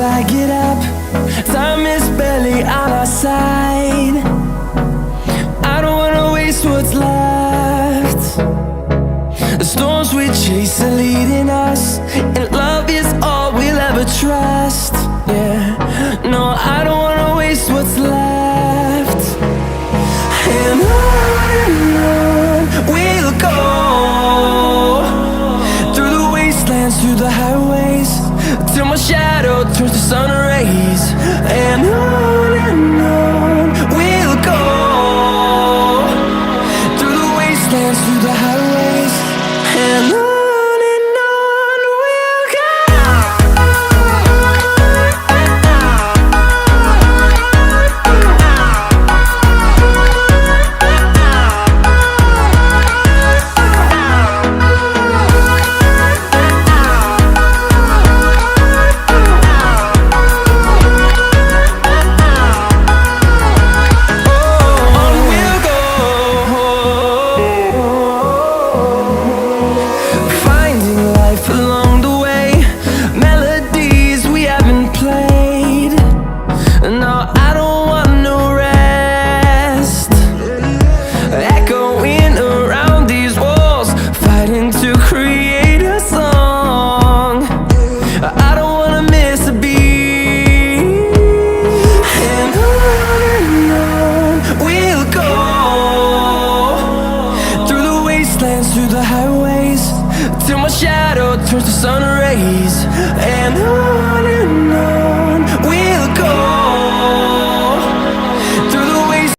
I get up. Time is barely on our side. I don't wanna waste what's left. The storms we chase are leading us, and love is all we'll ever trust. Yeah, no, I don't wanna waste what's left. And on we'll go, through the wastelands, through the highways, till my shadow turns to sun rays. And on we'll go, through the wastelands, through the highways, and on. To create a song, I don't wanna miss a beat. And on we'll go, through the wastelands, through the highways, till my shadow turns to sun rays. And on